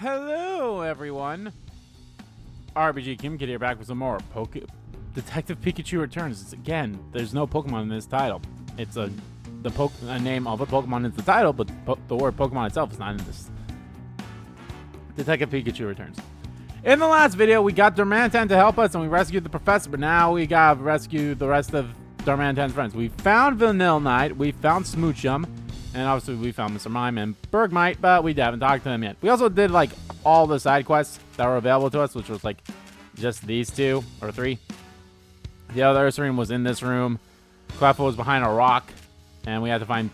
Hello, everyone. RPG Kim Kid here, back with some more Detective Pikachu Returns. Again, there's no Pokemon in this title. It's a name of a Pokemon is the title, but the word Pokemon itself is not in this. Detective Pikachu Returns. In the last video, we got Darmanitan to help us, and we rescued the professor, but now we gotta rescue the rest of Darmanitan's friends. We found Vanilla Knight, we found Smoochum, and obviously we found Mr. Mime and Bergmite, but we haven't talked to them yet. We also did, like, all the side quests that were available to us, which was, like, just these two, or three. The other Ursaring was in this room. Cleffa was behind a rock, and we had to find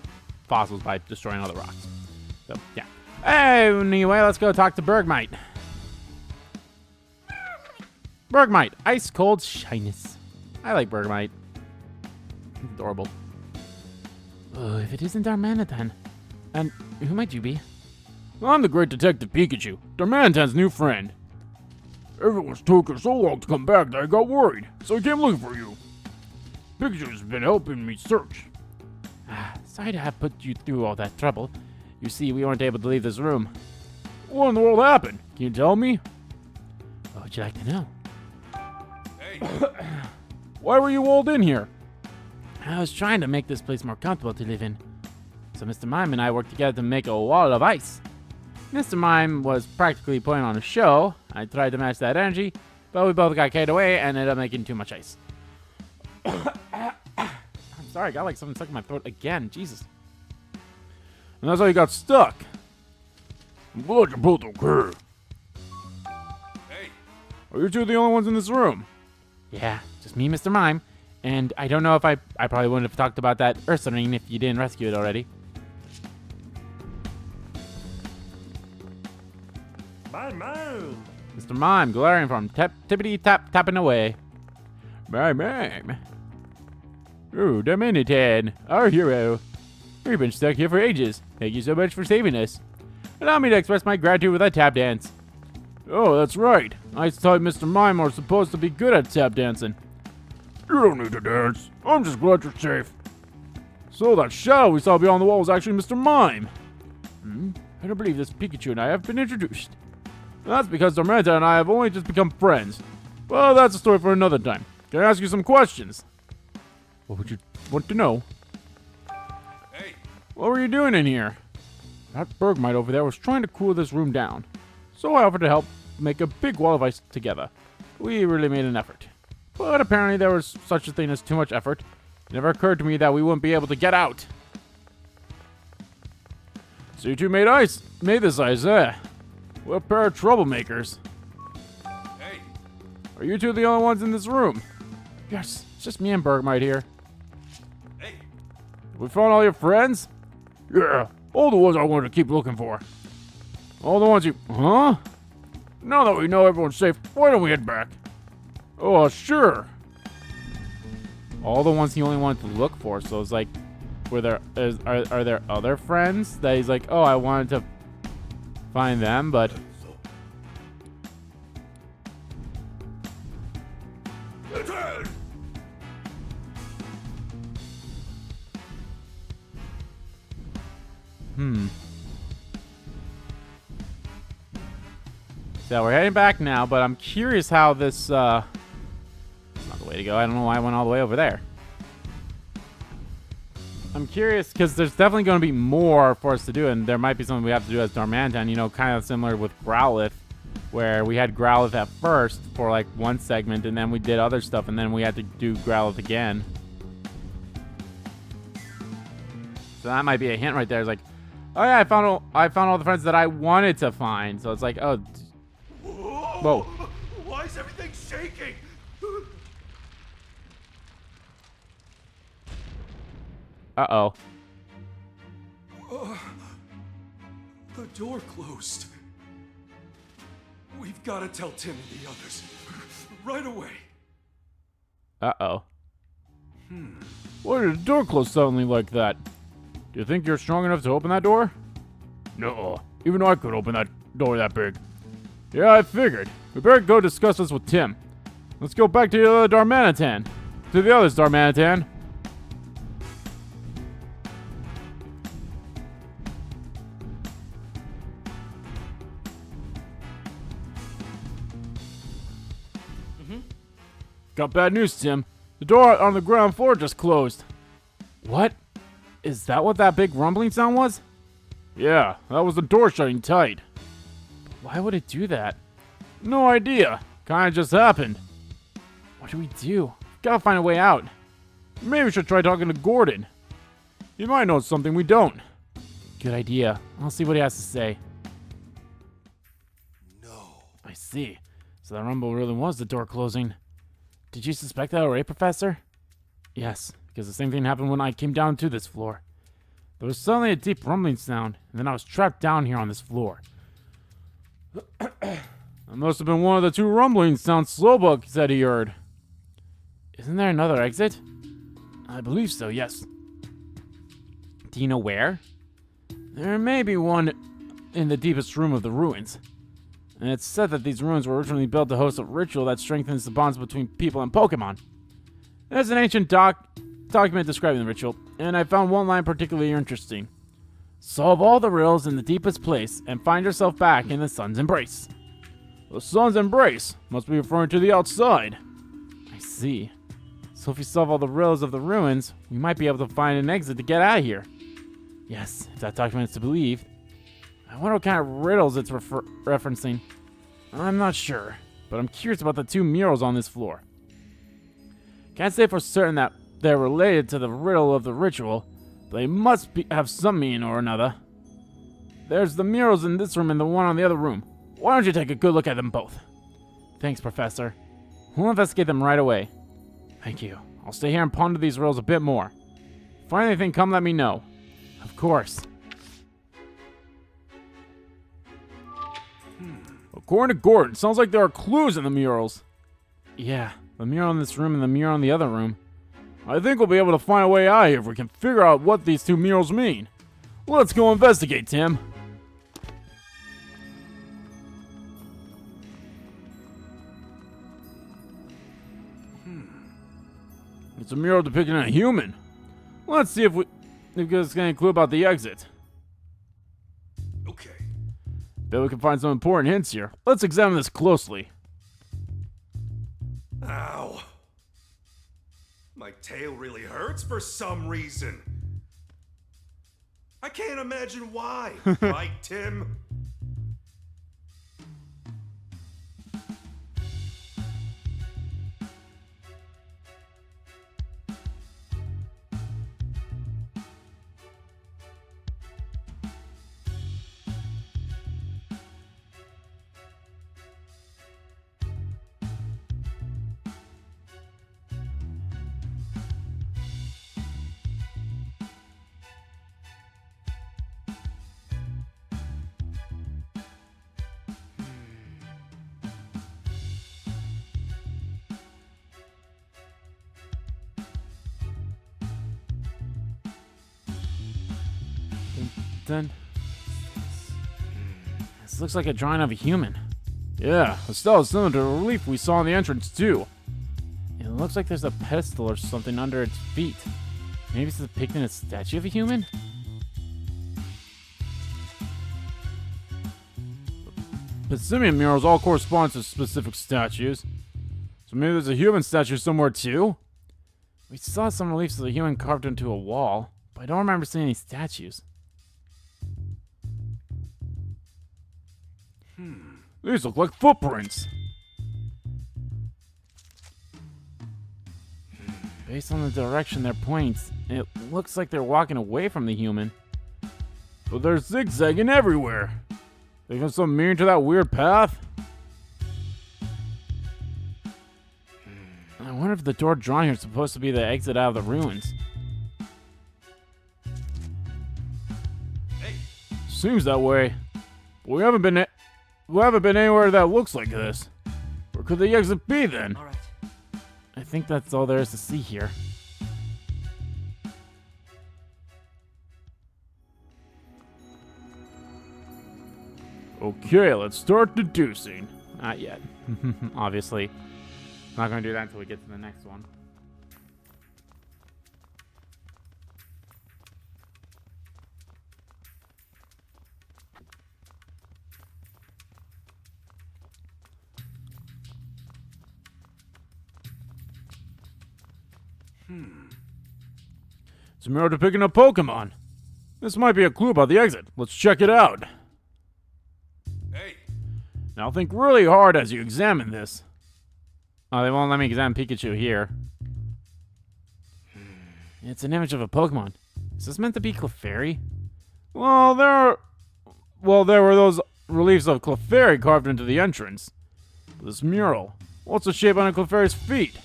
fossils by destroying other rocks. So, yeah. Anyway, let's go talk to Bergmite. Bergmite, ice cold shyness. I like Bergmite. Adorable. Oh, if it isn't Darmanitan. And who might you be? I'm the great detective Pikachu, Darmanitan's new friend. Everyone's taking so long to come back that I got worried, so I came looking for you. Pikachu's been helping me search. Sorry to have put you through all that trouble. You see, we weren't able to leave this room. What in the world happened? Can you tell me? What would you like to know? Hey. Why were you walled in here? I was trying to make this place more comfortable to live in. So Mr. Mime and I worked together to make a wall of ice. Mr. Mime was practically putting on a show. I tried to match that energy, but we both got carried away and ended up making too much ice. I'm sorry, I got like something stuck in my throat again. Jesus. And that's how you got stuck. I'm glad you're both okay. Hey. Are you two the only ones in this room? Yeah, just me, Mr. Mime. And I don't know if I probably wouldn't have talked about that Ursaring if you didn't rescue it already. Mime. Mr. Mime, glaring from tippity-tap-tapping away. Mime. Oh, Darmanitan, our hero. We've been stuck here for ages. Thank you so much for saving us. Allow me to express my gratitude with a tap dance. Oh, that's right. I thought Mr. Mime was supposed to be good at tap dancing. You don't need to dance. I'm just glad you're safe. So that shadow we saw beyond the wall was actually Mr. Mime. I don't believe this Pikachu and I have been introduced. That's because Darmanitan and I have only just become friends. Well, that's a story for another time. Can I ask you some questions? What would you want to know? Hey. What were you doing in here? That Bergmite over there was trying to cool this room down. So I offered to help make a big wall of ice together. We really made an effort. But apparently there was such a thing as too much effort. It never occurred to me that we wouldn't be able to get out. So you two made this ice, eh? What a pair of troublemakers. Hey. Are you two the only ones in this room? Yes, it's just me and Bergmite here. Hey. We found all your friends? Yeah, all the ones I wanted to keep looking for. All the ones you... Huh? Now that we know everyone's safe, why don't we head back? Oh, sure. All the ones he only wanted to look for, so it's like... are there other friends that he's like, oh, I wanted to find them, but... So we're heading back now, but I'm curious how this, it's not the way to go. I don't know why I went all the way over there. I'm curious, because there's definitely going to be more for us to do, and there might be something we have to do as Darmanitan, you know, kind of similar with Growlithe, where we had Growlithe at first for, like, one segment, and then we did other stuff, and then we had to do Growlithe again. So that might be a hint right there. It's like, oh yeah, I found all the friends that I wanted to find. So it's like, oh... Whoa. Why is everything shaking? Uh-oh. The door closed. We've got to tell Tim and the others. Right away. Uh-oh. Why did the door close suddenly like that? Do you think you're strong enough to open that door? No, even I could open that door that big. Yeah, I figured. We better go discuss this with Tim. Let's go back to Darmanitan. To the others, Darmanitan. Got bad news, Tim. The door on the ground floor just closed. What? Is that what that big rumbling sound was? Yeah, that was the door shutting tight. Why would it do that? No idea. Kinda just happened. What do we do? Gotta find a way out. Maybe we should try talking to Gordon. He might know something we don't. Good idea. I'll see what he has to say. No. I see. So that rumble really was the door closing. Did you suspect that already, Professor? Yes, because the same thing happened when I came down to this floor. There was suddenly a deep rumbling sound, and then I was trapped down here on this floor. That must have been one of the two rumbling sounds Slowbug said he heard. Isn't there another exit? I believe so, yes. Do you know where? There may be one in the deepest room of the ruins. And it's said that these ruins were originally built to host a ritual that strengthens the bonds between people and Pokémon. There's an ancient document describing the ritual, and I found one line particularly interesting. Solve all the riddles in the deepest place and find yourself back in the sun's embrace. The sun's embrace must be referring to the outside. I see. So if we solve all the riddles of the ruins, we might be able to find an exit to get out of here. Yes, if that document is to believe. I wonder what kind of riddles it's referencing. I'm not sure, but I'm curious about the two murals on this floor. Can't say for certain that they're related to the riddle of the ritual, but they must have some meaning or another. There's the murals in this room and the one on the other room. Why don't you take a good look at them both? Thanks, Professor. We'll investigate them right away. Thank you. I'll stay here and ponder these riddles a bit more. Find anything, come let me know. Of course. According to Gordon, sounds like there are clues in the murals. Yeah, the mural in this room and the mural in the other room. I think we'll be able to find a way out of here if we can figure out what these two murals mean. Let's go investigate, Tim. It's a mural depicting a human. Let's see if it's got any clue about the exit. Okay. Bet we can find some important hints here. Let's examine this closely. Ow. My tail really hurts for some reason. I can't imagine why. Right, Tim? Then this looks like a drawing of a human. Yeah, the style is similar to the relief we saw in the entrance, too. It looks like there's a pedestal or something under its feet. Maybe it's depicting a statue of a human? The simian murals all correspond to specific statues. So maybe there's a human statue somewhere, too? We saw some reliefs of a human carved into a wall, but I don't remember seeing any statues. These look like footprints. Based on the direction they're pointing, it looks like they're walking away from the human. But they're zigzagging everywhere. They got some meaning to that weird path? I wonder if the door drawn here is supposed to be the exit out of the ruins. Hey, Seems that way. But we haven't been anywhere that looks like this. Where could the exit be then? All right. I think that's all there is to see here. Okay, let's start deducing. Not yet. Obviously. Not going to do that until we get to the next one. It's a mural depicting a Pokemon. This might be a clue about the exit. Let's check it out. Hey, Now think really hard as you examine this. Oh, they won't let me examine Pikachu here. It's an image of a Pokemon. Is this meant to be Clefairy? Well, there were those reliefs of Clefairy carved into the entrance. This mural. What's the shape on a Clefairy's feet?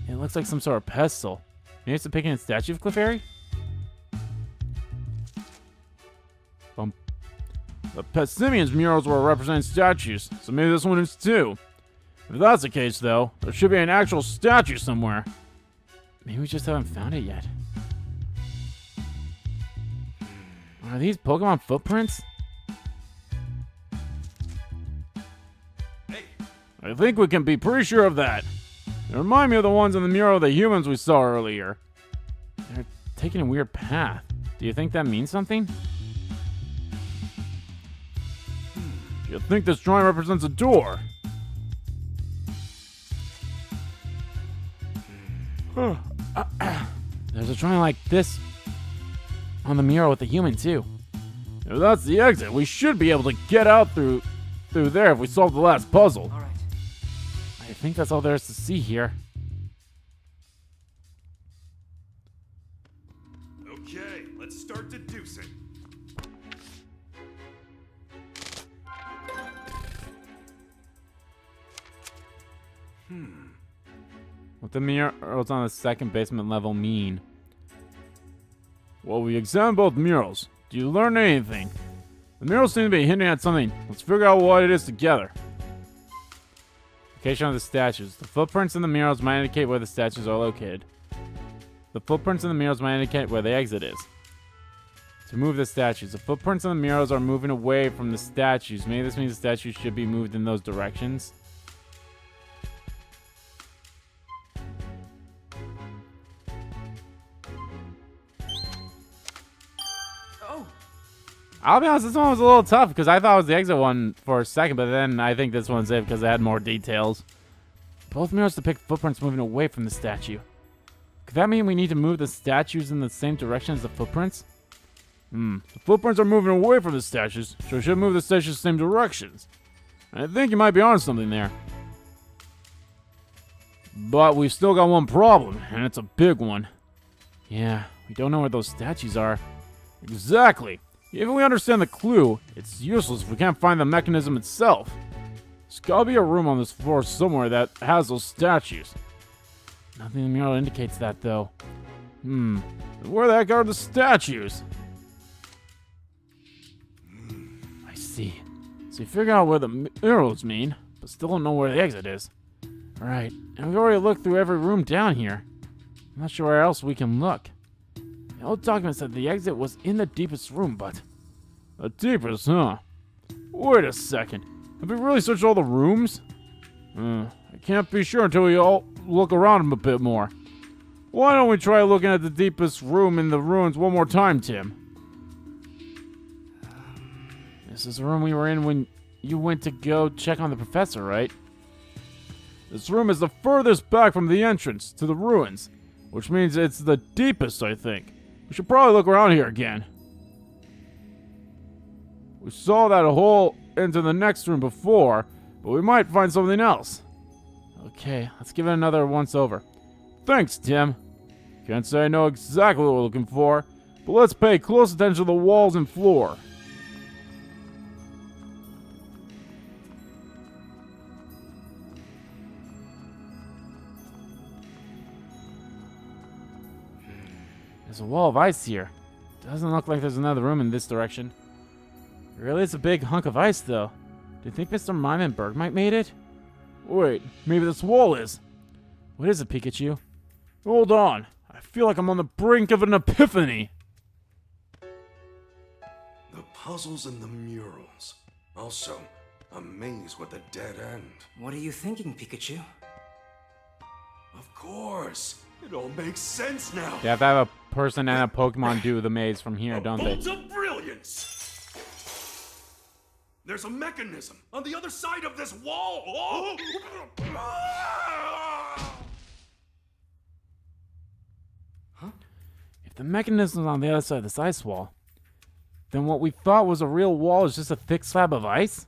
It looks like some sort of pestle. Maybe it's depicting a statue of Clefairy? The Pet Simian's murals were representing statues, so maybe this one is too. If that's the case, though, there should be an actual statue somewhere. Maybe we just haven't found it yet. Are these Pokemon footprints? hey, I think we can be pretty sure of that. They remind me of the ones in the mural of the humans we saw earlier. They're taking a weird path. Do you think that means something? Do you think this drawing represents a door? There's a drawing like this on the mural with the human too. If that's the exit, we should be able to get out through there if we solve the last puzzle. All right. I think that's all there is to see here. okay, let's start deducing. What the murals on the second basement level mean? Well, we examined both murals. Do you learn anything? The murals seem to be hinting at something. Let's figure out what it is together. Location of the statues. The footprints in the murals might indicate where the statues are located. The footprints in the murals might indicate where the exit is. To move the statues. The footprints in the murals are moving away from the statues. Maybe this means the statues should be moved in those directions. Oh, I'll be honest, this one was a little tough because I thought it was the exit one for a second, but then I think this one's it because it had more details. Both murals depict footprints moving away from the statue. Could that mean we need to move the statues in the same direction as the footprints? The footprints are moving away from the statues, so we should move the statues the same directions. I think you might be onto something there. But we've still got one problem, and it's a big one. Yeah, we don't know where those statues are. Exactly. Even if we understand the clue, it's useless if we can't find the mechanism itself. There's gotta be a room on this floor somewhere that has those statues. Nothing in the mural indicates that, though. Where the heck are the statues? I see. So we figure out where the murals mean, but still don't know where the exit is. Alright, and we've already looked through every room down here. I'm not sure where else we can look. The old document said the exit was in the deepest room, but... The deepest, huh? Wait a second. Have we really searched all the rooms? I can't be sure until we all look around them a bit more. Why don't we try looking at the deepest room in the ruins one more time, Tim? This is the room we were in when you went to go check on the professor, right? This room is the furthest back from the entrance to the ruins, which means it's the deepest, I think. We should probably look around here again. We saw that hole into the next room before, but we might find something else. Okay, let's give it another once over. Thanks, Tim. Can't say I know exactly what we're looking for, but let's pay close attention to the walls and floor. There's a wall of ice here. Doesn't look like there's another room in this direction. It really is a big hunk of ice, though. Do you think Mr. Mime and Bergmite made it? Wait, maybe this wall is. What is it, Pikachu? Hold on. I feel like I'm on the brink of an epiphany. The puzzles and the murals. Also, a maze with a dead end. what are you thinking, Pikachu? Of course. It all makes sense now. They have to have a person and a Pokemon do the maze from here, A don't they? bolt of brilliance! There's a mechanism on the other side of this wall! Oh! If the mechanism's on the other side of this ice wall, then what we thought was a real wall is just a thick slab of ice?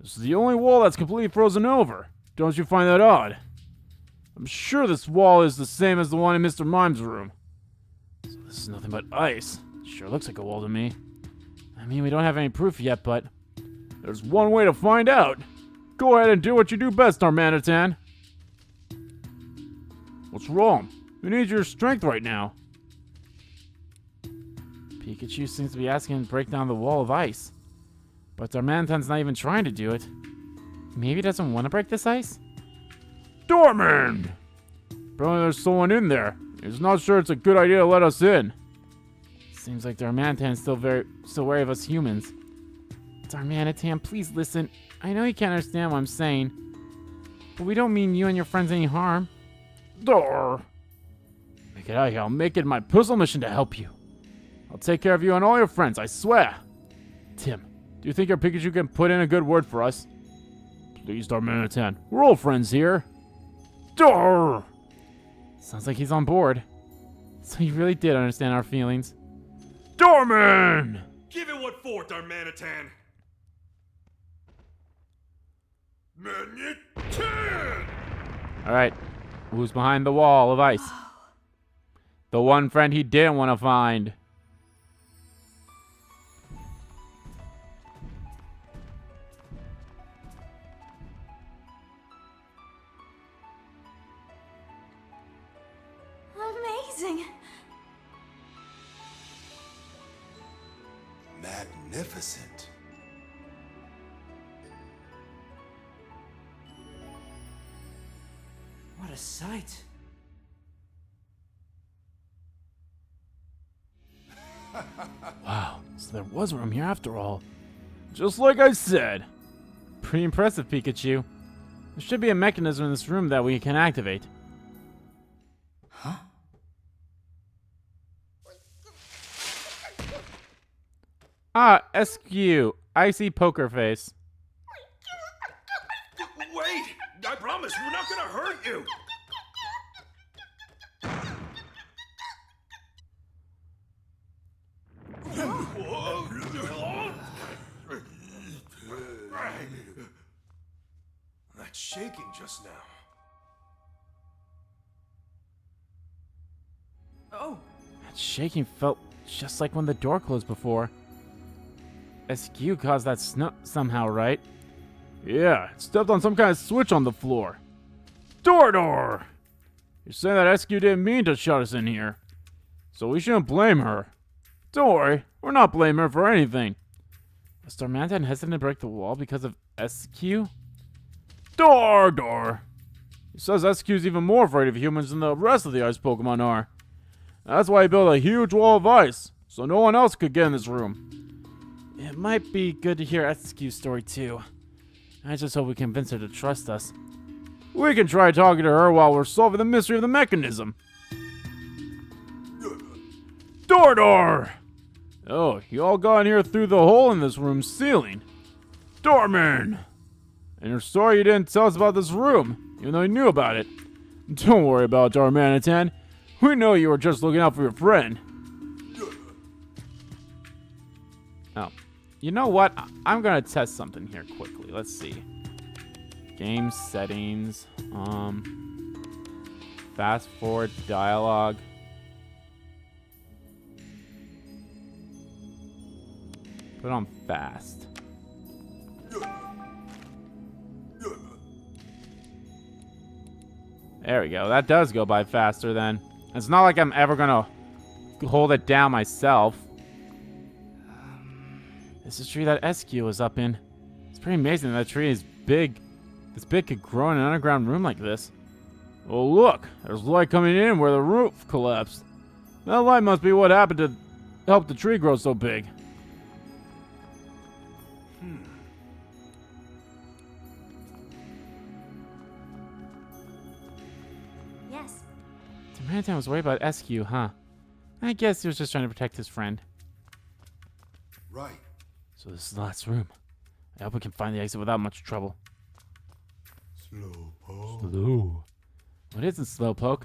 This is the only wall that's completely frozen over. Don't you find that odd? I'm sure this wall is the same as the one in Mr. Mime's room. So this is nothing but ice. Sure looks like a wall to me. I mean, we don't have any proof yet, but There's one way to find out. Go ahead and do what you do best, Darmanitan. What's wrong? We need your strength right now. Pikachu seems to be asking him to break down the wall of ice. But Darmanitan's not even trying to do it. Maybe he doesn't want to break this ice? Dorman! Apparently there's someone in there. He's not sure it's a good idea to let us in. Seems like Darmanitan's still wary of us humans. Darmanitan, please listen. I know you can't understand what I'm saying, but we don't mean you and your friends any harm. Dar! Make it out here. I'll make it my personal mission to help you. I'll take care of you and all your friends, I swear. Tim, do you think your Pikachu can put in a good word for us? Please, Darmanitan. We're all friends here. Dar! Sounds like he's on board. So he really did understand our feelings. Dorman! Give it what for, Darmanitan! Manitan! Alright, who's behind the wall of ice? The one friend he didn't want to find. Amazing! Magnificent. What a sight. Wow, so there was room here after all. Just like I said. Pretty impressive, Pikachu. There should be a mechanism in this room that we can activate. Huh? Ah, Eiscue, icy poker face. Wait! I promise, we're not gonna hurt you! That's shaking just now. Oh, That shaking felt just like when the door closed before. Eiscue caused that somehow, right? Yeah, it stepped on some kind of switch on the floor. Door! You're saying that Eiscue didn't mean to shut us in here. So we shouldn't blame her. Don't worry, we're not blaming her for anything. Was Darmanitan hesitant to break the wall because of Eiscue? Door! He says Eiscue's even more afraid of humans than the rest of the ice Pokemon are. That's why he built a huge wall of ice, so no one else could get in this room. It might be good to hear Eiscue's story too. I just hope we convince her to trust us. We can try talking to her while we're solving the mystery of the mechanism. Door! Oh, you all got in here through the hole in this room's ceiling. Dorman! And you're sorry you didn't tell us about this room, even though you knew about it. Don't worry about it, Darmanitan. We know you were just looking out for your friend. Oh, you know what? I'm gonna test something here quickly. Let's see. Game settings. Fast forward dialogue. Put on fast. There we go. That does go by faster then. It's not like I'm ever gonna hold it down myself. This is a tree that Eiscue was up in. It's pretty amazing that tree is big. This big could grow in an underground room like this. Oh, look. There's light coming in where the roof collapsed. That light must be what happened to help the tree grow so big. Yes. Darmanitan was worried about Eiscue, huh? I guess he was just trying to protect his friend. Right. So this is the last room. I hope we can find the exit without much trouble. Slowpoke. Slow. What isn't Slowpoke?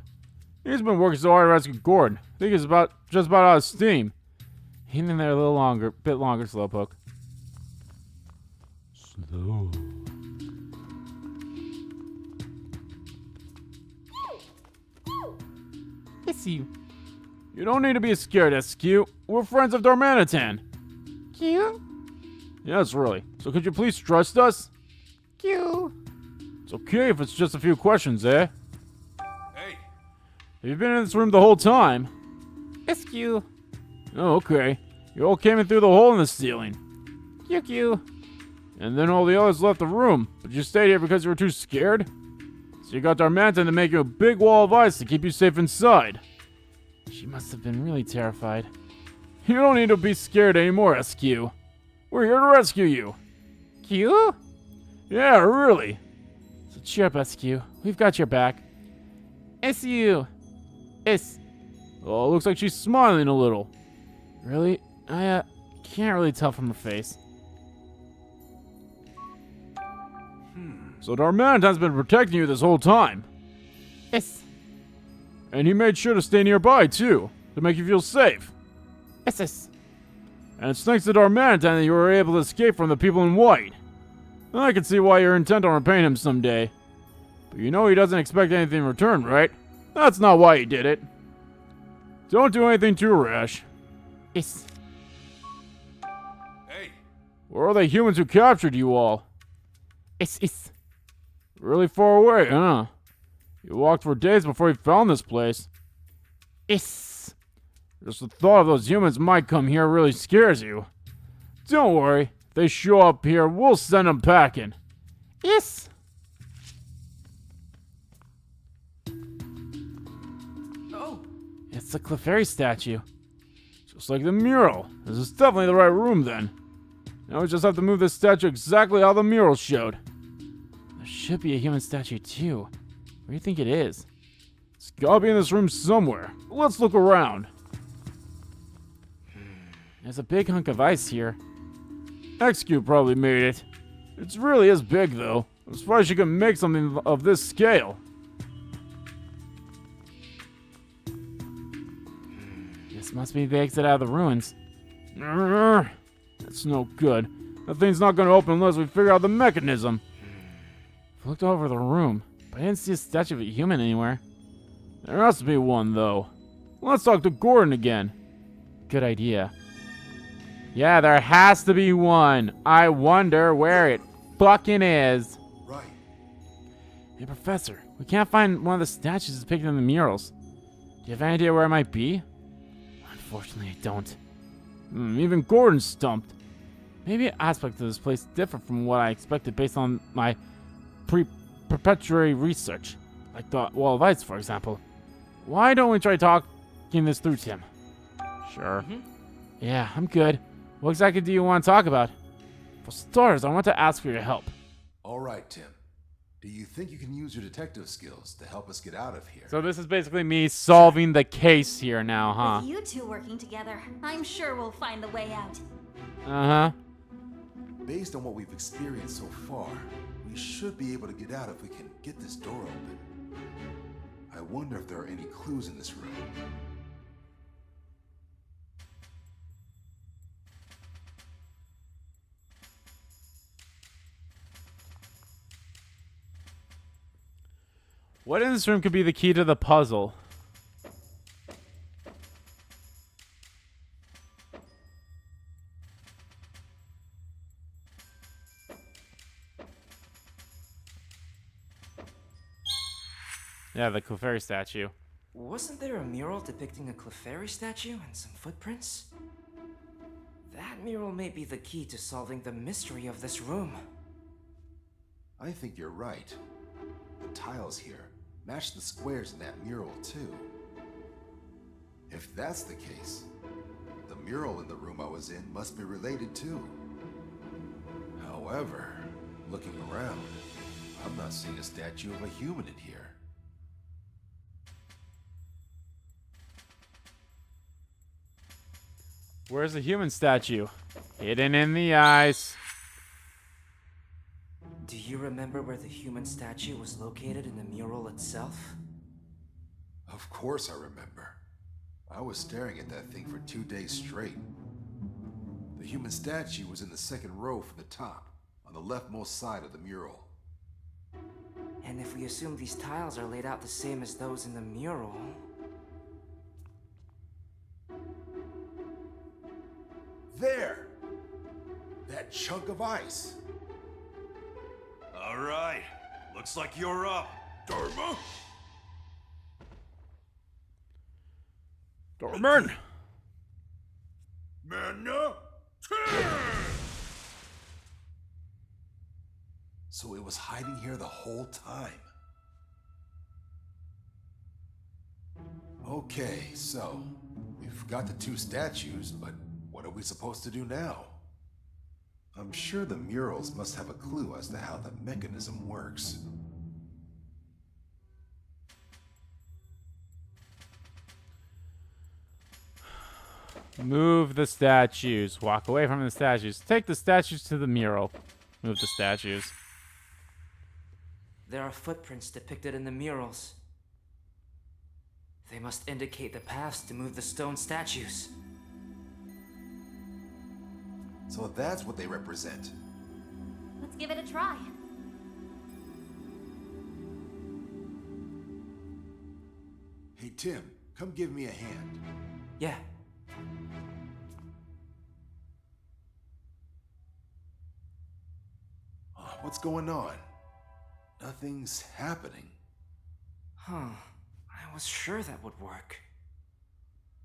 He's been working so hard to rescue Gordon. I think he's just about out of steam. Hang in there a little longer, bit longer, Slowpoke. Slow. It's you. You don't need to be scared, Eiscue. We're friends of Darmanitan. Cute. Yes, really. So could you please trust us? Cute. It's okay if it's just a few questions, eh? Hey, Have you been in this room the whole time? Eiscue. Oh, okay. You all came in through the hole in the ceiling. Cute. And then all the others left the room, but you stayed here because you were too scared? So you got Darmanitan to make you a big wall of ice to keep you safe inside. She must have been really terrified. You don't need to be scared anymore, Eiscue. We're here to rescue you. Cute. Yeah, really. So cheer up, Eiscue. We've got your back. Eiscue. Oh, it looks like she's smiling a little. Really? I can't really tell from her face. So Darmanitan's been protecting you this whole time. Yes. And he made sure to stay nearby, too, to make you feel safe. Yes. And it's thanks to Darmanitan that you were able to escape from the people in white. I can see why you're intent on repaying him someday. But you know he doesn't expect anything in return, right? That's not why he did it. Don't do anything too rash. Yes. hey, Where are the humans who captured you all? Yes. Really far away, huh? You walked for days before you found this place. Yes. Just the thought of those humans might come here really scares you. Don't worry. If they show up here, we'll send them packing. Yes. Oh, It's the Clefairy statue. Just like the mural. This is definitely the right room then. Now we just have to move this statue exactly how the mural showed. There should be a human statue too. Where do you think it is? It's gotta be in this room somewhere. Let's look around. There's a big hunk of ice here. Eiscue probably made it. It really is big though. I'm surprised you can make something of this scale. This must be the exit out of the ruins. That's no good. That thing's not gonna open unless we figure out the mechanism. I looked all over the room, but I didn't see a statue of a human anywhere. There has to be one though. Let's talk to Gordon again. Good idea. Yeah, there has to be one. I wonder where it fucking is. right. Hey, Professor, we can't find one of the statues depicted in the murals. Do you have any idea where it might be? Unfortunately, I don't. Even Gordon's stumped. Maybe aspects of this place differ from what I expected based on my preparatory research. Like the Wall of Ice, for example. Why don't we try talking this through, Tim? Sure. Yeah, I'm good. What exactly do you want to talk about? For starters, I want to ask for your help. All right, Tim. Do you think you can use your detective skills to help us get out of here? So this is basically me solving the case here now, huh? With you two working together, I'm sure we'll find the way out. Uh-huh. Based on what we've experienced so far, we should be able to get out if we can get this door open. I wonder if there are any clues in this room. What in this room could be the key to the puzzle? Yeah, the Clefairy statue. wasn't there a mural depicting a Clefairy statue and some footprints? That mural may be the key to solving the mystery of this room. I think you're right. The tiles here match the squares in that mural, too. If that's the case, the mural in the room I was in must be related too. However, looking around, I'm not seeing a statue of a human in here. Where's the human statue? Hidden in the ice. Do you remember where the human statue was located in the mural itself? Of Of course I remember. I was staring at that thing for 2 days straight. The human statue was in the second row from the top, on the leftmost side of the mural. And if we assume these tiles are laid out the same as those in the mural... There! That chunk of ice! All right. Looks like you're up, Dharma. Dorman! Mana. So it was hiding here the whole time. Okay, so we've got the 2 statues, but what are we supposed to do now? I'm sure the murals must have a clue as to how the mechanism works. Move the statues. Walk away from the statues. Take the statues to the mural. Move the statues. There are footprints depicted in the murals. They must indicate the paths to move the stone statues. So that's what they represent. Let's give it a try. Hey Tim, come give me a hand. Yeah. What's going on? Nothing's happening. Huh. I was sure that would work.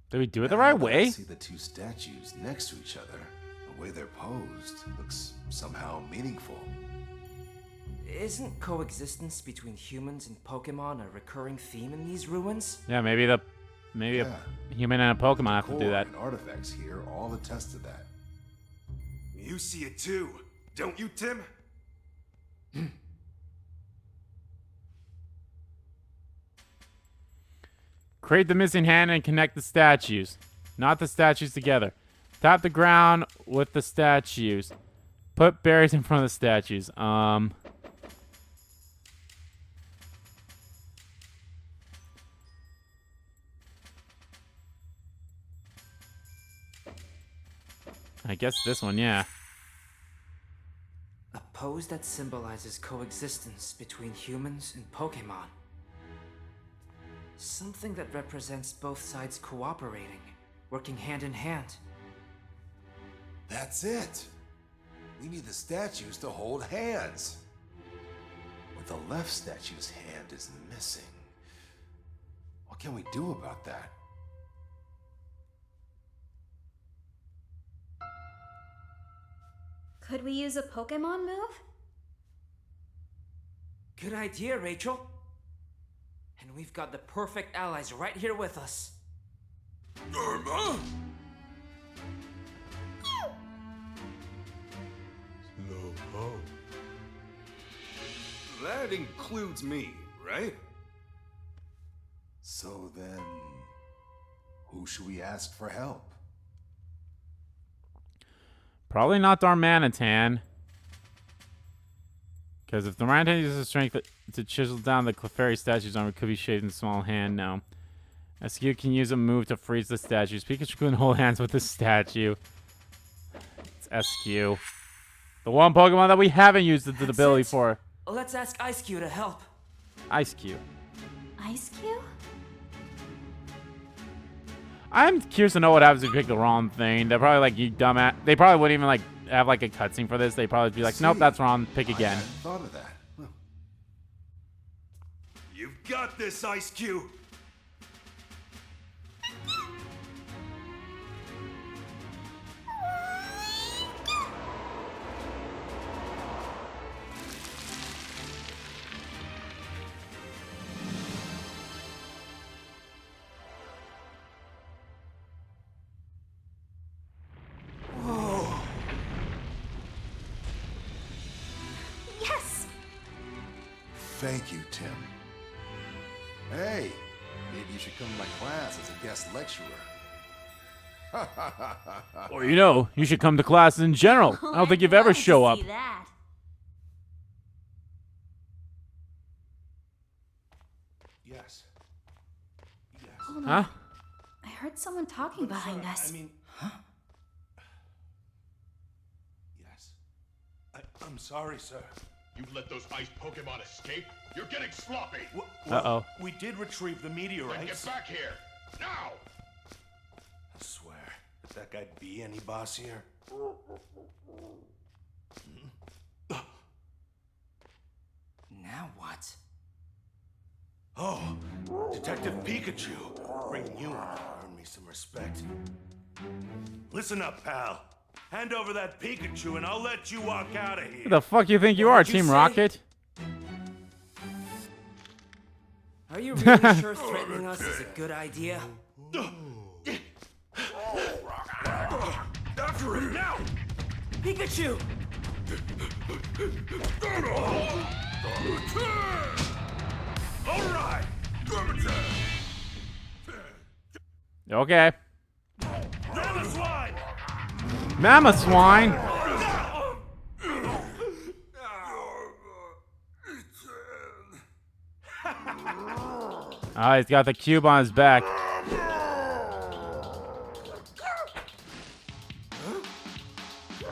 Did we do it the right Now that I way? see the 2 statues next to each other. The way they're posed looks somehow meaningful. Isn't coexistence between humans and Pokémon a recurring theme in these ruins? Yeah, maybe a human and a Pokemon have to do Core that. and artifacts here all attest to that. You see it too, don't you, Tim? Create the missing hand and connect the statues. Not the statues together. Tap the ground with the statues. Put berries in front of the statues. I guess this one, yeah. A pose that symbolizes coexistence between humans and Pokémon. Something that represents both sides cooperating, working hand in hand. That's it. We need the statues to hold hands. But the left statue's hand is missing. What can we do about that? Could we use a Pokemon move? Good idea, Rachel. And we've got the perfect allies right here with us. Dharma. Slow. That includes me, right? So then, who should we ask for help? Probably not Darmanitan. Because if Darmanitan uses his strength to chisel down the Clefairy statue's arm, it could be shaped in a small hand now. Eiscue can use a move to freeze the statues. Pikachu can hold hands with the statue. It's Eiscue. The one Pokemon that we haven't used the ability for. Let's ask Eiscue to help. Eiscue. Eiscue? I'm curious to know what happens if you pick the wrong thing. They're probably like, you dumbass. They probably wouldn't even like have like a cutscene for this. They'd probably be like, nope, that's wrong. Pick I again. hadn't thought of that. Huh. You've got this, Eiscue. Yes! Thank you, Tim. Hey, maybe you should come to my class as a guest lecturer. Or, you know, you should come to classes in general. I don't think you've ever I'd love to show up. see that. Yes. Hold Huh? on. I heard someone talking behind us. Yes. I'm sorry, sir. You've let those ice Pokemon escape? You're getting sloppy! Uh-oh. We did retrieve the Then meteorites. get back here! Now! I swear, if that guy be any boss here. Now what? Oh, Detective Pikachu. Bringing you in to earn me some respect. Listen up, pal. Hand over that Pikachu and I'll let you walk out of Who here. the fuck you think you What are, did you Team say? Rocket? Are you really sure threatening us is a good idea? After him now! Pikachu! All right! Okay. Swine! Mama swine. Ah, he's got the cube on his back.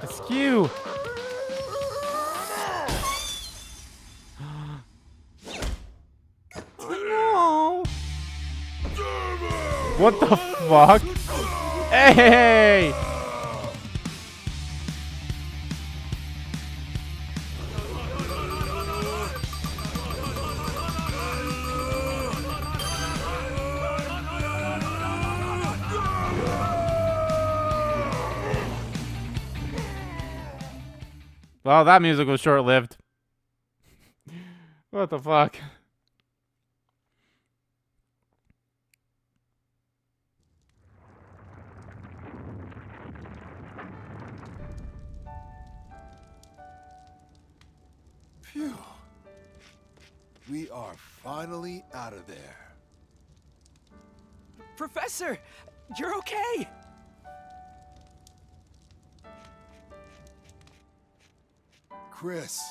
Eiscue. No. What the fuck? Hey! Well, that music was short-lived. What the fuck? Phew. We are finally out of there. Professor! You're okay! Chris,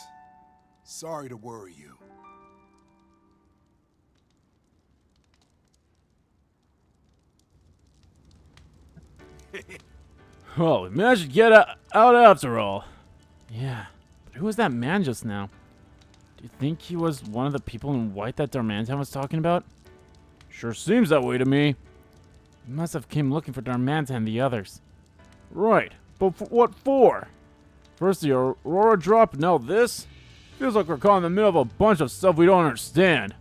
sorry to worry you. Well, we managed to get out after all. Yeah, but who was that man just now? Do you think he was one of the people in white that Darmantan was talking about? Sure seems that way to me. He must have came looking for Darmantan and the others. Right, but what for? First the Aurora drop, now this? Feels like we're caught in the middle of a bunch of stuff we don't understand.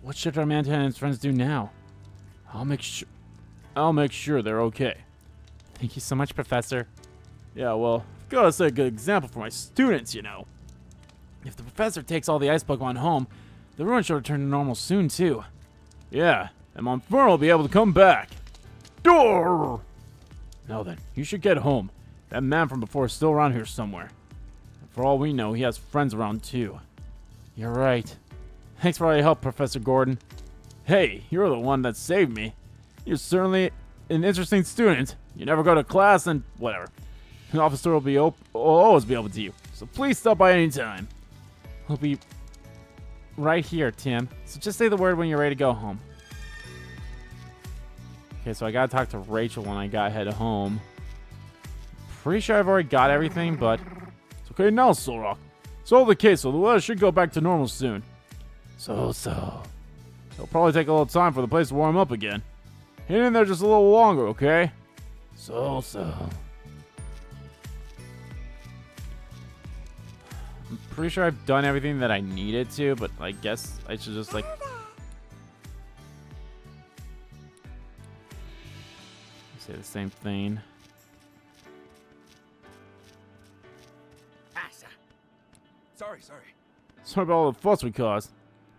What should Darmantan and his friends do now? I'll make sure they're okay. Thank you so much, Professor. Yeah, well, I've gotta set a good example for my students, you know. If the professor takes all the ice Pokemon home, the ruin should return to normal soon, too. Yeah, and Monferno will be able to come back. Door! Now then, you should get home. That man from before is still around here somewhere. And for all we know, he has friends around too. You're right. Thanks for all your help, Professor Gordon. Hey, you're the one that saved me. You're certainly an interesting student. You never go to class and whatever. An officer will always be open to you. So please stop by any time. We'll be right here, Tim. So just say the word when you're ready to go home. Okay, so I gotta talk to Rachel when I head home. Pretty sure I've already got everything, but It's okay now, Solrock. Solve the case, so the weather should go back to normal soon. so. It'll probably take a little time for the place to warm up again. Hang in there just a little longer, okay? So. I'm pretty sure I've done everything that I needed to, but I guess I should just like say the same thing. Sorry about all the fuss we caused.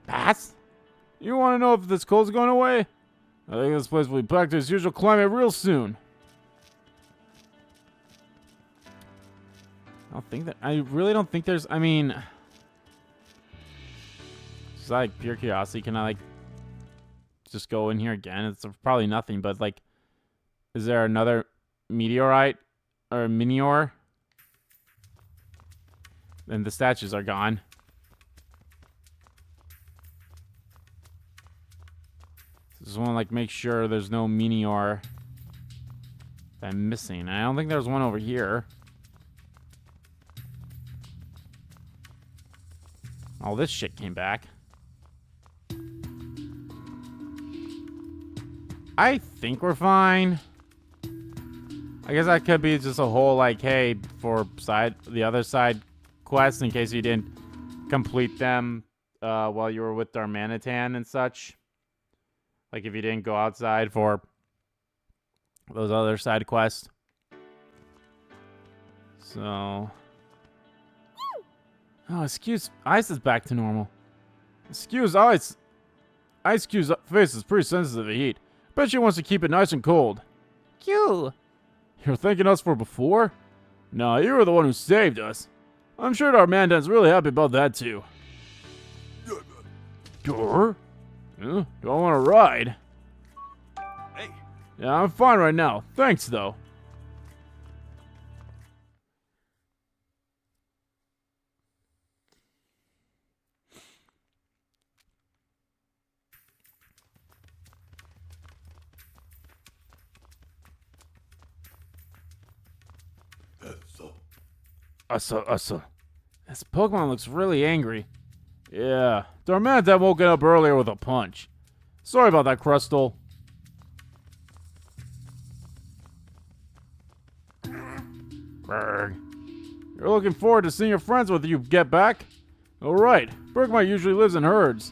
Pass? You want to know if this cold's going away? I think this place will be back to its usual climate real soon. I really don't think there's, I mean, just like pure curiosity, can I like just go in here again? It's probably nothing, but like, is there another meteorite or minior? And the statues are gone. Just want to like make sure there's no meteor that I'm missing. I don't think there's one over here. All this shit came back. I think we're fine. I guess that could be just a whole like, hey, for the other side quests in case you didn't complete them while you were with Darmanitan and such. Like if you didn't go outside for those other side quests. So, Eiscue's ice is back to normal. Eiscue's face is pretty sensitive to heat. Bet she wants to keep it nice and cold. Q. You're thanking us for before? No, you were the one who saved us. I'm sure Darmandan's really happy about that too. Sure? Do I want to ride? Hey, Yeah, I'm fine right now. Thanks, though. Ussa. This Pokemon looks really angry. Yeah, Darmanitan woke it up earlier with a punch. Sorry about that, Crustle. Berg. You're looking forward to seeing your friends when you get back? Alright, Bergmite usually lives in herds.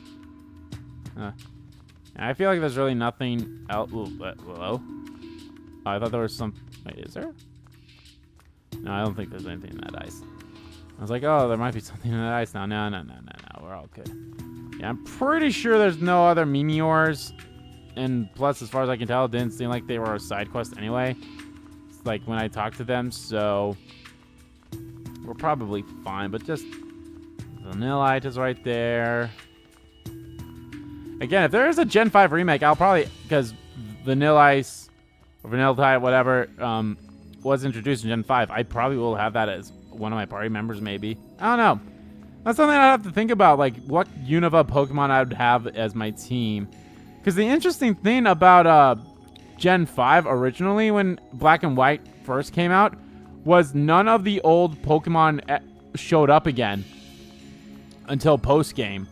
I feel like there's really nothing else. Hello? Oh, I thought there was some. Wait, is there? No, I don't think there's anything in that ice. I was like, oh, there might be something in that ice now. No. We're all good. Yeah, I'm pretty sure there's no other meteors. And plus, as far as I can tell, it didn't seem like they were a side quest anyway. It's like when I talked to them, so we're probably fine. But just Vanillite is right there. Again, if there is a Gen 5 remake, I'll probably, because Vanilla Ice or Vanilla Tide, whatever, was introduced in Gen 5, I probably will have that as one of my party members, maybe. I don't know. That's something I'd have to think about, like what Unova Pokemon I would have as my team. Because the interesting thing about Gen 5 originally, when Black and White first came out, was none of the old Pokemon showed up again until post-game.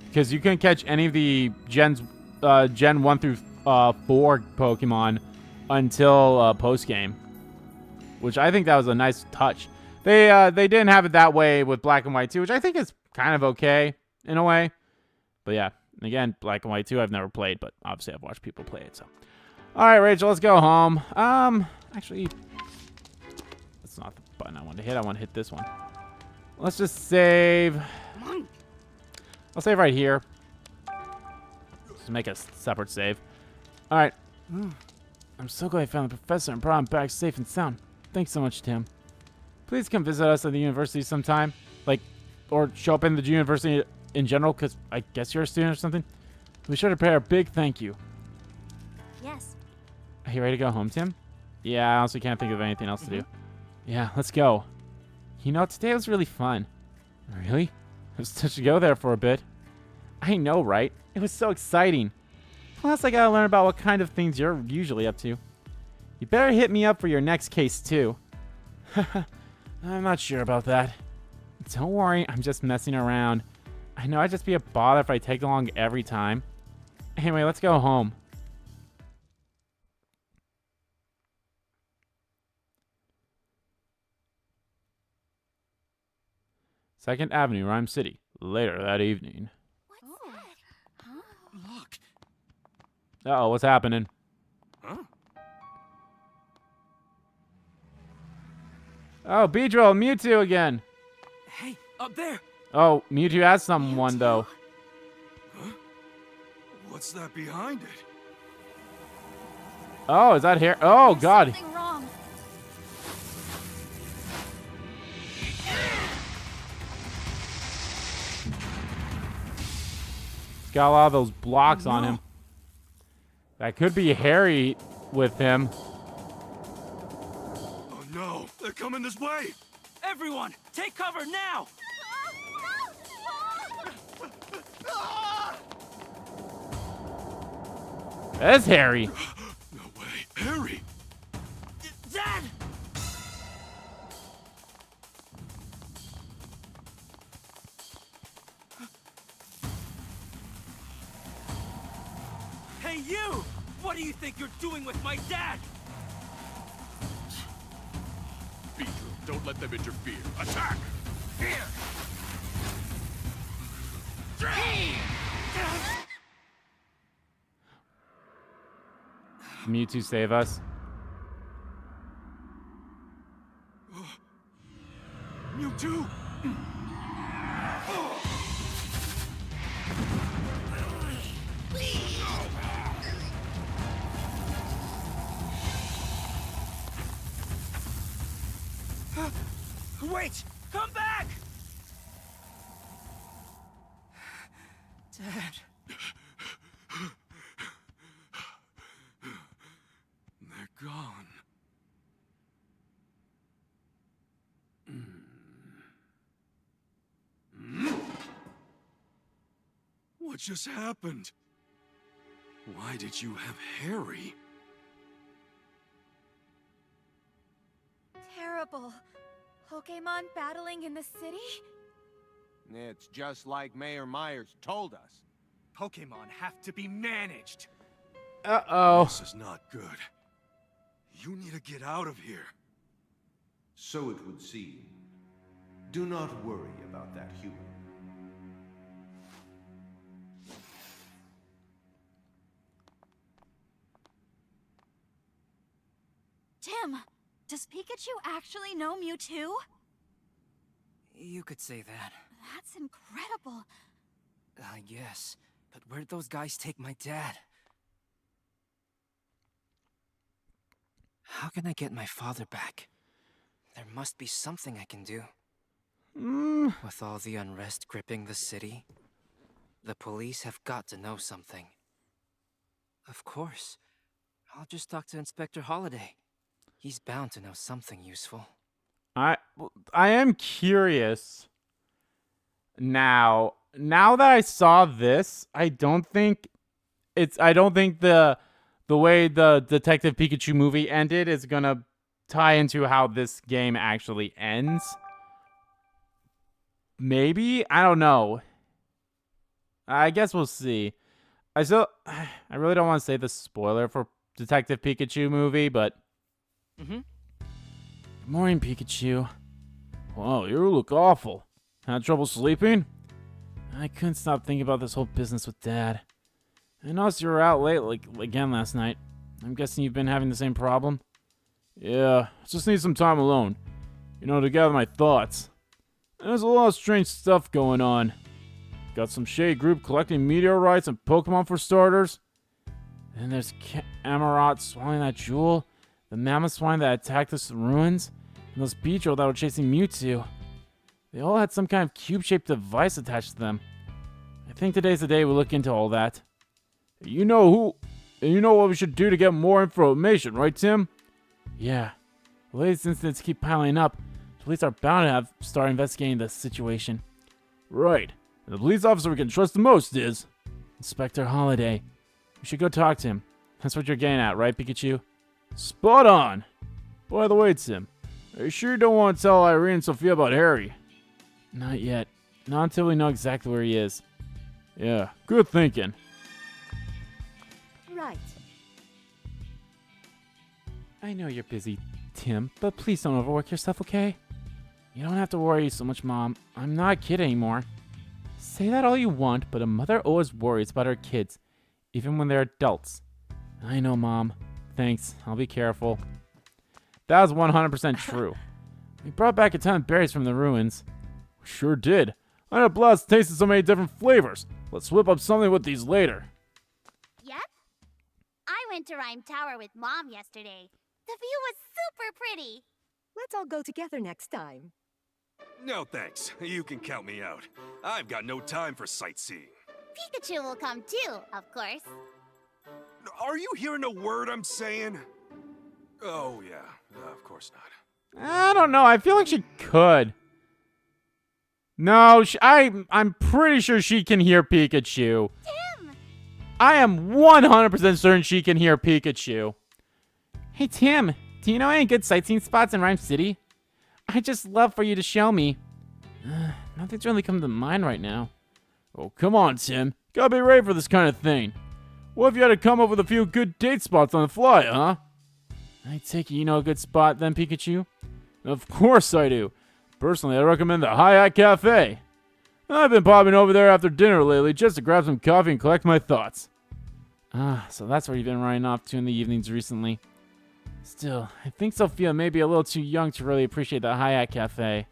Because you couldn't catch any of the Gen 1 through 4 Pokemon until post-game. Which I think that was a nice touch. They didn't have it that way with Black and White 2, which I think is kind of okay in a way. But yeah, again, Black and White 2 I've never played, but obviously I've watched people play it. So, all right, Rachel, let's go home. Actually, that's not the button I want to hit. I want to hit this one. Let's just save. I'll save right here. Just make a separate save. All right. I'm so glad I found the professor and brought him back safe and sound. Thanks so much, Tim. Please come visit us at the university sometime. Like, or show up in the university in general, because I guess you're a student or something. Be sure to pay a big thank you. Yes. Are you ready to go home, Tim? Yeah, I honestly can't think of anything else to do. Yeah, let's go. You know, today was really fun. Really? I was touched to go there for a bit. I know, right? It was so exciting. Plus, I gotta learn about what kind of things you're usually up to. You better hit me up for your next case, too. I'm not sure about that. Don't worry, I'm just messing around. I know I'd just be a bother if I take along every time. Anyway, let's go home. Second Avenue, Ryme City. Later that evening. Look. Uh-oh, what's happening? Huh? Oh, Beedrill, Mewtwo again. Hey, up there! Oh, Mewtwo has someone, though. Huh? What's that behind it? Oh, is that here? Oh, God. Something wrong. He's got a lot of those blocks on him. That could be Harry with him. Oh no, they're coming this way! Everyone, take cover now! That's Harry. No way. Harry! Dad! Hey, you! What do you think you're doing with my dad? Beat them. Don't let them interfere. Attack! Mewtwo, save us. Mewtwo! Wait! Come back! Dad. They're gone. What just happened? Why did you have Harry? Terrible. Pokémon battling in the city? It's just like Mayor Myers told us. Pokémon have to be managed. Uh-oh. This is not good. You need to get out of here. So it would seem. Do not worry about that human. Tim, does Pikachu actually know Mewtwo? You could say that. That's incredible. I guess. But where'd those guys take my dad? How can I get my father back? There must be something I can do. With all the unrest gripping the city, the police have got to know something. Of course. I'll just talk to Inspector Holiday. He's bound to know something useful. I am curious now that I saw this, I don't think the way the Detective Pikachu movie ended is gonna tie into how this game actually ends. Maybe? I don't know. I guess we'll see. I really don't want to say the spoiler for Detective Pikachu movie, but Good morning, Pikachu. Wow, you look awful. Had trouble sleeping? I couldn't stop thinking about this whole business with Dad. I noticed you were out late again last night. I'm guessing you've been having the same problem? Yeah, just need some time alone. To gather my thoughts. There's a lot of strange stuff going on. Got some shady group collecting meteorites and Pokemon for starters. Then there's Amarot swallowing that jewel, the mammoth swine that attacked us in ruins, and those Beedrill that were chasing Mewtwo. They all had some kind of cube-shaped device attached to them. I think today's the day we look into all that. You know what we should do to get more information, right, Tim? Yeah. The latest incidents keep piling up. Police are bound to start investigating the situation. Right. And the police officer we can trust the most is Inspector Holiday. We should go talk to him. That's what you're getting at, right, Pikachu? Spot on. By the way, Tim, are you sure you don't want to tell Irene and Sophia about Harry? Not yet. Not until we know exactly where he is. Yeah, good thinking. Right. I know you're busy, Tim, but please don't overwork yourself, okay? You don't have to worry so much, Mom. I'm not a kid anymore. Say that all you want, but a mother always worries about her kids, even when they're adults. I know, Mom. Thanks. I'll be careful. That was 100% true. We brought back a ton of berries from the ruins. Sure did. I had a blast tasting so many different flavors. Let's whip up something with these later. Yep. I went to Ryme Tower with Mom yesterday. The view was super pretty. Let's all go together next time. No thanks. You can count me out. I've got no time for sightseeing. Pikachu will come too, of course. Are you hearing a word I'm saying? Oh, yeah. Of course not. I don't know. I feel like she could. No, I'm pretty sure she can hear Pikachu. Tim! I am 100% certain she can hear Pikachu. Hey, Tim, do you know any good sightseeing spots in Ryme City? I'd just love for you to show me. Nothing's really come to mind right now. Oh, come on, Tim. Gotta be ready for this kind of thing. What if you had to come up with a few good date spots on the fly, huh? I take it you know a good spot then, Pikachu? Of course I do. Personally, I recommend the High Hat Cafe. I've been popping over there after dinner lately just to grab some coffee and collect my thoughts. So that's where you've been running off to in the evenings recently. Still, I think Sophia may be a little too young to really appreciate the High Hat Cafe.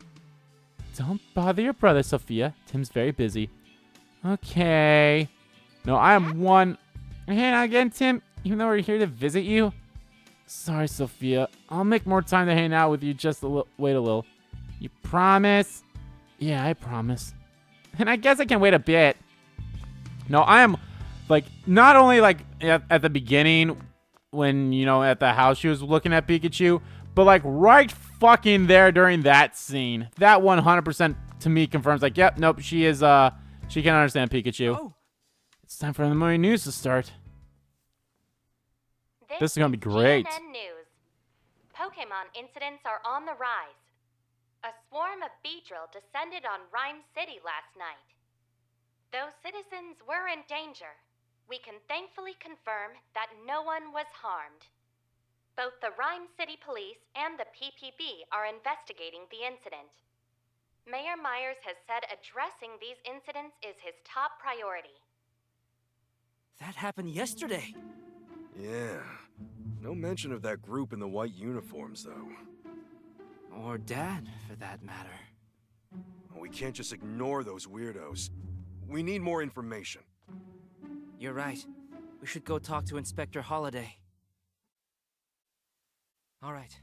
Don't bother your brother, Sophia. Tim's very busy. Okay. No, I am one... Hey, now again, Tim, even though we're here to visit you. Sorry, Sophia. I'll make more time to hang out with you, just wait a little. You promise? Yeah, I promise. And I guess I can wait a bit. No, I am, like, not only, like, at the beginning, when, you know, at the house she was looking at Pikachu, but, like, right fucking there during that scene. That 100% to me confirms, like, yep, nope, she is, she can understand Pikachu. Oh. It's time for the morning news to start. This is gonna be great. GNN News. Pokémon incidents are on the rise. A swarm of Beedrill descended on Ryme City last night. Though citizens were in danger, we can thankfully confirm that no one was harmed. Both the Ryme City Police and the PPB are investigating the incident. Mayor Myers has said addressing these incidents is his top priority. That happened yesterday. Yeah. No mention of that group in the white uniforms, though. Or Dad, for that matter. We can't just ignore those weirdos. We need more information. You're right. We should go talk to Inspector Holiday. All right.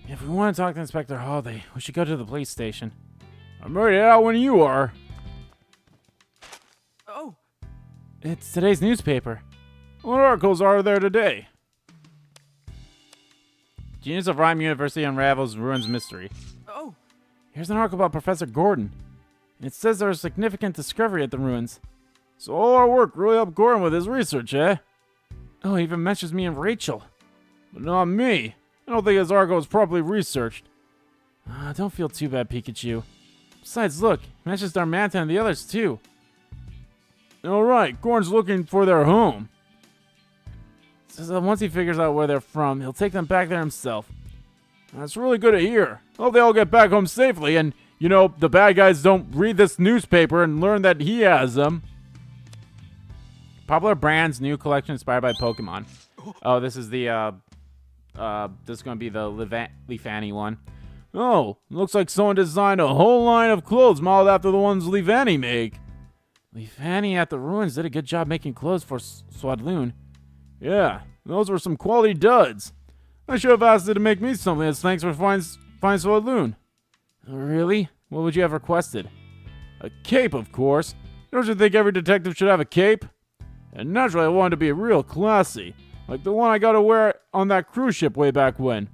If we want to talk to Inspector Holiday, we should go to the police station. I'm ready out when you are. Oh! It's today's newspaper. What articles are there today? Genius of Ryme University unravels ruins mystery. Oh! Here's an article about Professor Gordon. It says there was a significant discovery at the ruins. So all our work really helped Gordon with his research, eh? Oh, he even mentions me and Rachel. But not me. I don't think his article was properly researched. Don't feel too bad, Pikachu. Besides, look, he mentions Darmanta and the others too. Alright, Gordon's looking for their home. Says that once he figures out where they're from, he'll take them back there himself. That's really good to hear. Hope they all get back home safely and, you know, the bad guys don't read this newspaper and learn that he has them. Popular brand's new collection inspired by Pokemon. Oh, this is the, this is going to be the Leafani one. Oh, looks like someone designed a whole line of clothes modeled after the ones Leafani make. Leafani at the ruins did a good job making clothes for Swadloon. Yeah, those were some quality duds. I should have asked it to make me something as thanks for fine Swadloon. Oh, really? What would you have requested? A cape, of course. Don't you think every detective should have a cape? And naturally, I wanted to be real classy, like the one I got to wear on that cruise ship way back when.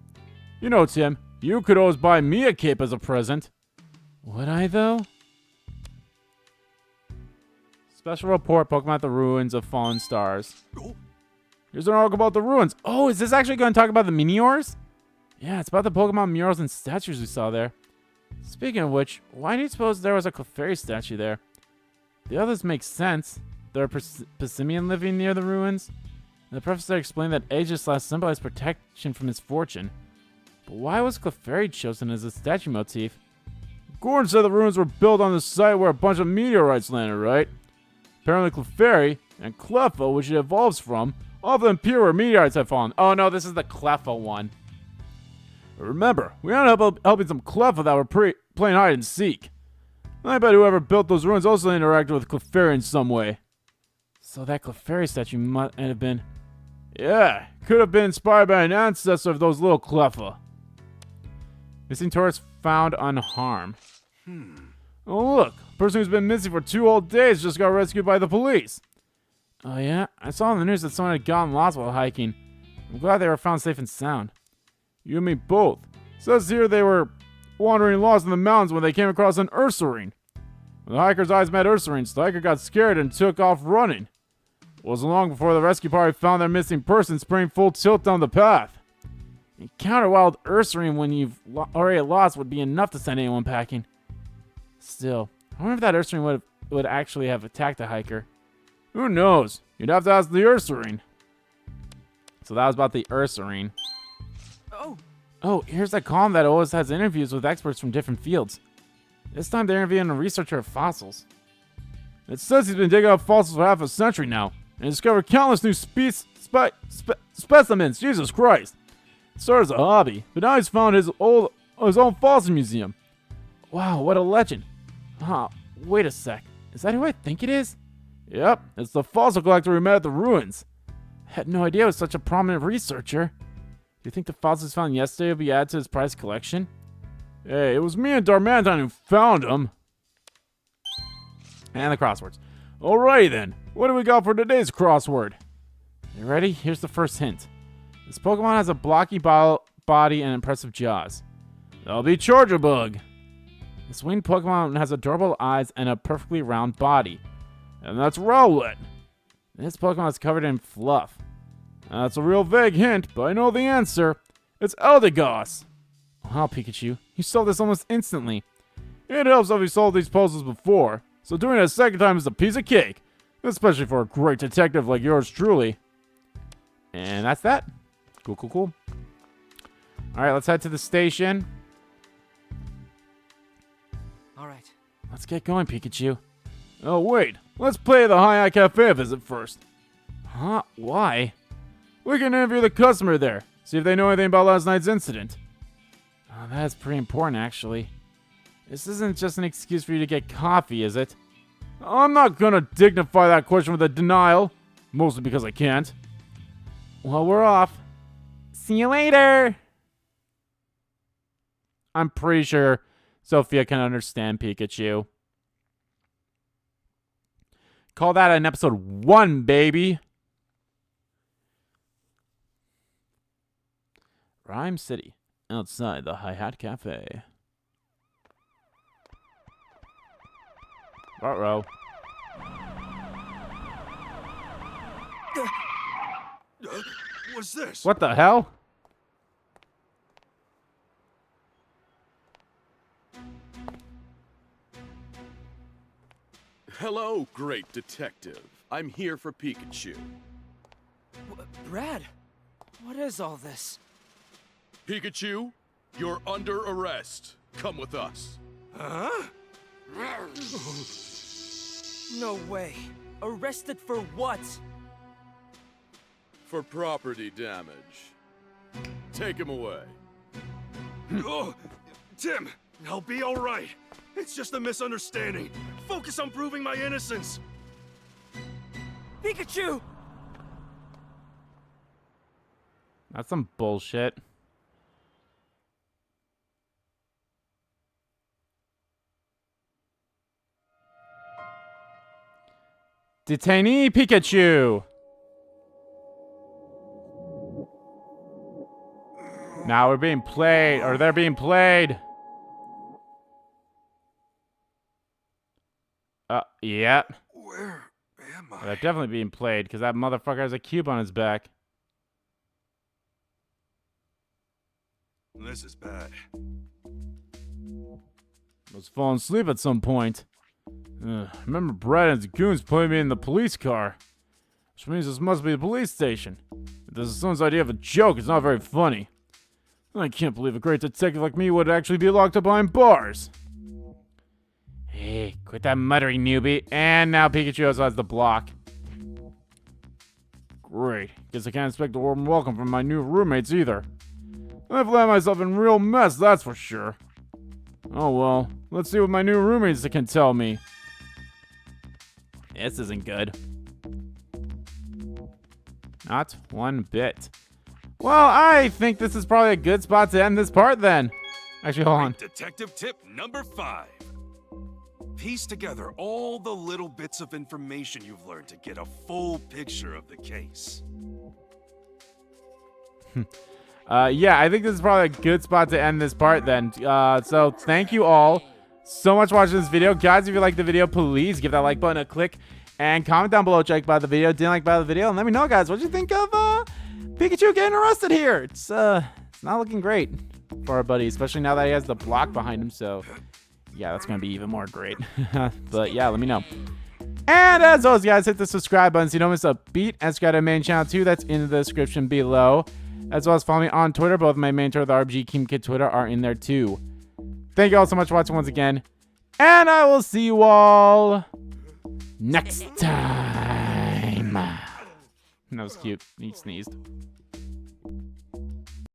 You know, Tim, you could always buy me a cape as a present. Would I, though? Special report, Pokemon at the ruins of fallen stars. Here's an article about the ruins. Oh, is this actually going to talk about the Meteors? Yeah, it's about the Pokemon murals and statues we saw there. Speaking of which, why do you suppose there was a Clefairy statue there? The others make sense. There are Pissimian living near the ruins. And the professor explained that Aegislash symbolized protection from misfortune. But why was Clefairy chosen as a statue motif? Gordon said the ruins were built on the site where a bunch of meteorites landed, right? Apparently Clefairy and Cleffa, which it evolves from, often appear where meteorites have fallen. Oh no, this is the Cleffa one. Remember, we ended up helping some Cleffa that were playing hide and seek. I bet whoever built those ruins also interacted with Clefairy in some way. So that Clefairy statue might have been... Yeah, could have been inspired by an ancestor of those little Cleffa. Missing tourists found unharmed. Oh look, a person who's been missing for 2 whole days just got rescued by the police. Oh yeah? I saw on the news that someone had gotten lost while hiking. I'm glad they were found safe and sound. You and me both. Says here they were wandering lost in the mountains when they came across an Ursaring. When the hiker's eyes met Ursarines, the hiker got scared and took off running. It wasn't long before the rescue party found their missing person spraying full tilt down the path. Encounter wild Ursaring when you've already lost would be enough to send anyone packing. Still, I wonder if that Ursaring would actually have attacked the hiker. Who knows? You'd have to ask the Ursaring. So that was about the Ursaring. Oh, here's that column that always has interviews with experts from different fields. This time they're interviewing a researcher of fossils. It says he's been digging up fossils for half a century now, and discovered countless new specimens. Jesus Christ! It started as a hobby, but now he's found his own fossil museum. Wow, what a legend! Wait a sec. Is that who I think it is? Yep, it's the fossil collector we met at the ruins. I had no idea he was such a prominent researcher. Do you think the fossils found yesterday will be added to his prized collection? Hey, it was me and Darmantine who found them. And the crosswords. Alrighty then, what do we got for today's crossword? You ready? Here's the first hint. This Pokemon has a blocky body and impressive jaws. That'll be Charjabug. This winged Pokemon has adorable eyes and a perfectly round body. And that's Rowlet. This Pokemon is covered in fluff. That's a real vague hint, but I know the answer. It's Eldegoss. Wow, Pikachu, you solved this almost instantly. It helps if you solved these puzzles before, so doing it a second time is a piece of cake, especially for a great detective like yours truly. And that's that. Cool. Alright, let's head to the station. Alright. Let's get going, Pikachu. Oh, wait. Let's play the Hi-Hi Cafe visit first. Huh? Why? We can interview the customer there. See if they know anything about last night's incident. Oh, that's pretty important, actually. This isn't just an excuse for you to get coffee, is it? I'm not gonna dignify that question with a denial. Mostly because I can't. Well, we're off. See you later! I'm pretty sure Sophia can understand Pikachu. Call that an episode 1, baby! Ryme City, outside the Hi-Hat Cafe. Uh-oh. What's this? What the hell? Hello, great detective. I'm here for Pikachu. Brad, what is all this? Pikachu, you're under arrest. Come with us. Huh? No way. Arrested for what? For property damage. Take him away. Oh, Tim, I'll be all right. It's just a misunderstanding. Focus on proving my innocence. Pikachu! That's some bullshit. Detainee Pikachu! Now we're being played, or they're being played. Yeah. Where am I? They're definitely being played, because that motherfucker has a cube on his back. This is bad. Must fallen asleep at some point. Remember Brad and his goons putting me in the police car. Which means this must be the police station. If this is someone's idea of a joke, it's not very funny. I can't believe a great detective like me would actually be locked up behind bars. Hey, quit that muttering, newbie. And now Pikachu also has the block. Great. Guess I can't expect a warm welcome from my new roommates either. I've let myself in real mess, that's for sure. Oh well, let's see what my new roommates can tell me. This isn't good. Not one bit. Well, I think this is probably a good spot to end this part then. Actually, hold on. Detective tip number 5. Piece together all the little bits of information you've learned to get a full picture of the case. Yeah, I think this is probably a good spot to end this part then. So thank you all so much for watching this video. Guys, if you liked the video, please give that like button a click and comment down below what you liked about the video, didn't like about the video, and let me know, guys, what you think of Pikachu getting arrested here. It's not looking great for our buddy, especially now that he has the block behind him. So yeah, that's gonna be even more great. But yeah, let me know. And as always, guys, hit the subscribe button so you don't miss a beat. And subscribe to my main channel too. That's in the description below. As well as follow me on Twitter. Both my main Twitter, the RBG Kim Kid Twitter, are in there too. Thank you all so much for watching once again. And I will see you all next time. That was cute. He sneezed.